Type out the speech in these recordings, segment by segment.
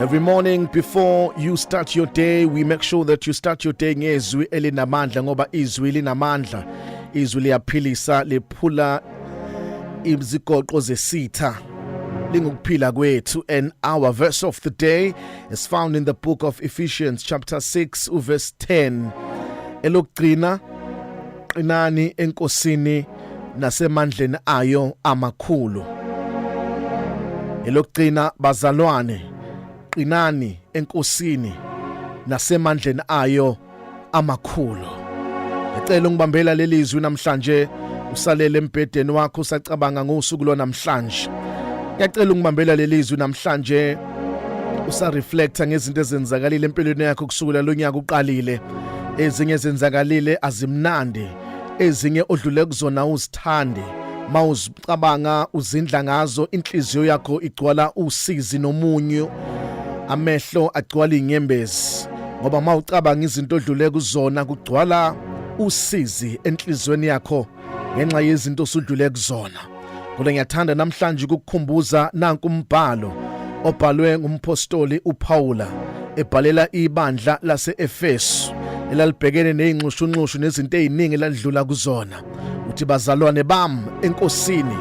Every morning before you start your day, we make sure that you start your day ngezwi elinamandla ngoba izwi linamandla. Izwi liyaphilisa, liphula izigoqo zesitha. Lingukuphila kwethu, and our verse of the day is found in the book of Ephesians chapter 6 verse 10. Elokugcina qinani enkosini nasemandleni ayo amakhulu. Elokugcina bazalwane qinani enkosini nasemandleni ayo amakhulu. Ngicela ungibambela lelizwi namhlanje, usalele embhedeni wakho usacabanga ngosuku lo namhlanje. Ngiyacela ungibambela lelizwi namhlanje, usareflecta ngezinto ezenzakalile empilweni yakho kusukela lo nyaka uqalile. Ezinye ezenzakalile azimnandi, ezinye odlule kuzona uzithande. Mawuzicabanga uzindla ngazo, inhliziyo yakho igcwala usizi nomunyu, amehlo agcwala inyembezi. Ngoba mawucabanga izinto odlule kuzona kugcwala usizi enhlizweni yakho ngenxa yezinto osudlule kuzona. Kodwa ngiyathanda namhlanje ukukukhumbuza nanku umbhalo obhalwe ngumpostoli uPaula ebhalela ibandla lase-Efesu elalibhekene nezingxushunxushu nezinto eziningi eladlula kuzona. Uthi bazalwane bami enkosini,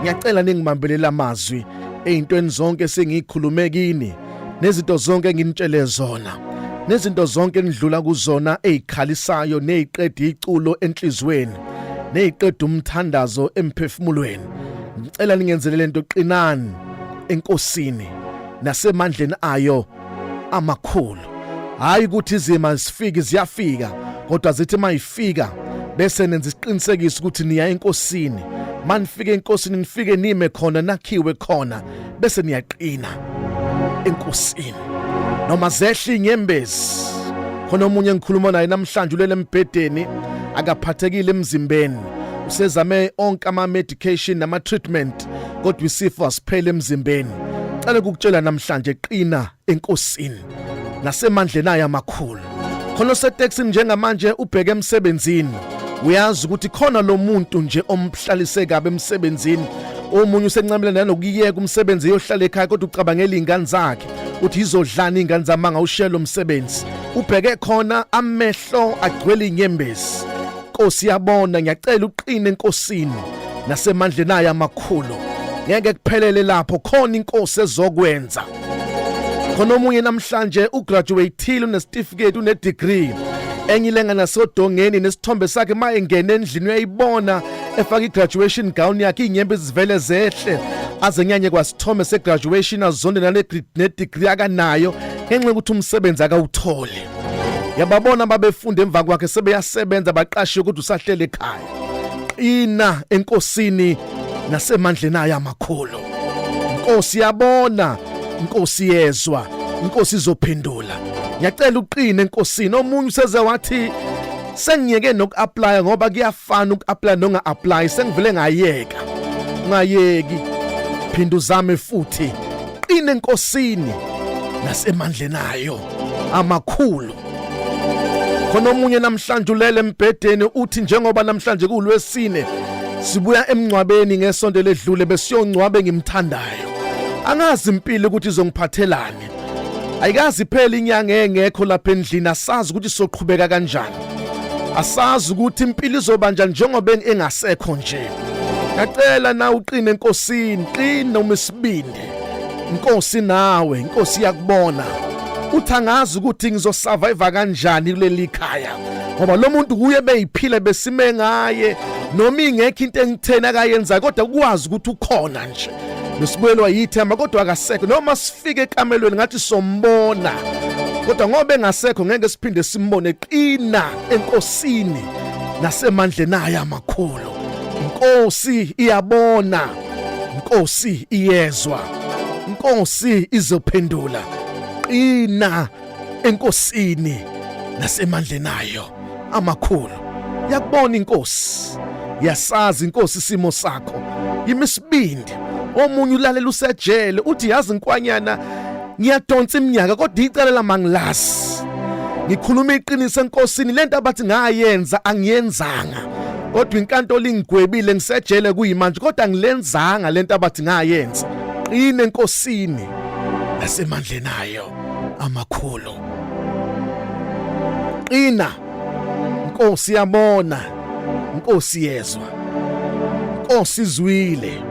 ngiyacela ningibambelela amazwi ezintweni zonke sengikhulume kini, nezinto zonke nginitshele zona, nezinto zonke nidlula kuzona ezikhalisayo neziqeda iculo enhlizweni, neziqeda umthandazo emphefumulweni. Ngicela ningenzelele into qinani enkosini nasemandleni ayo amakhulu. Hayi ukuthi izima zifike ziyafika, kodwa zithi mayifika bese nenza isiqinisekiso ukuthi niya enkosini. Manifike enkosini nifike nime khona, nakhiwe khona, bese niyaqina enkosini. Noma zehla inyembezi. Khona omunye ngikhuluma naye namhlanje ulele embhedeni akaphathekile emzimbeni. Usezame onke ama-medication nama-treatment, kodwa isifo asiphele emzimbeni. Cela ukukutshela namhlanje, qina enkosini nasemandleni ayo amakhulu. Khona oseteksini njengamanje ubheke emsebenzini, uyazi ukuthi khona lo muntu nje omhlalise kabe emsebenzini. Omunye usencamela nanokuyeka umsebenzi eyohlala ekhaya, kodwa ucabangela izingane zakhe uthi izodlana izingane zamanga ushelo umsebenzi. Ubheke khona amehlo agcwele inyembezi. Nkosi yabona, ngiyacela uqine enkosini nasemandleni ayo amakhulu. Ngeke kuphelele lapho, khona inkosi ezokwenza. Khona omunye namhlanje ugraduateile, unesitifiketi, unedegree, enyilenga nasodongeni nesithombe sakhe mayengena endlini uyayibona efaka igraduation gown yakhe, inyembezi zivele zehle aze nyanye kwasithombe segraduation azonde nedegree akanayo ngenxa ukuthi umsebenzi akawuthole. Yababona babefunda emva kwakhe sebeyasebenza baqashe ukuthi usahlele ekhaya. Qina enkosini nasemandleni ayo amakhulu. Inkosi yabona, inkosi yezwa, inkosi izophendula. Ngiyacela uqine enkosini. Omunye useze wathi sengiyeke noku-apply ngoba kuyafana uku-apply nonga-apply, sengivele ngayeka. Ungayeki, phinda uzame futhi. Qine enkosini nasemandleni ayo amakhulu. Khona omunye namhlanje ulele embhedeni uthi njengoba namhlanje kuLwesine sibuya emncwabeni ngesonto ledlule besiyongcwabe ngimthandayo. Angazi impilo ukuthi izongiphathelani. Ayikazi phela inyanga engekho lapha endlini, asazi ukuthi soqhubeka kanjani. Asazi ukuthi impilo izobanja njengoba engasekho nje. Ngiyacela na uqine enkosini, qina umisibindi. Inkosi nawe, inkosi yakubona. Uthangazi ukuthi ngizosurvive kanjani kuleli khaya. Ngoba lo muntu kuye beyiphile besime ngaye, noma ingekho into engithena akayenza, kodwa ukwazi ukuthi ukhona nje. Besibuyelwa yithemba kodwa akasekho. Noma sifike ekamelweni ngathi sombona, kodwa ngoba engasekho ngeke siphinde simbone. Qina enkosini nasemandleni ayo amakhulu. Inkosi iyabona, inkosi iyezwa, inkosi izophendula. Qina enkosini nasemandleni ayo amakhulu. Yakubona inkosi, yasazi inkosi isimo sakho. Yimisibindi. Omunye ulalela usejele uthi yazi inkwanyana ngiyadonsa iminyaka kodwa icelela mangilazi. Ngikhuluma iqiniso enkosini, lento abathi ngayenza angiyenzanga. Kodwa inkantolo ingigwebile ngisejele kuyimanje, kodwa angilenzanga lento abathi ngayenza. Qine enkosini nasemandleni ayo amakhulu. Qina, Nkosi yabona, Nkosi yezwa, Nkosi izwile.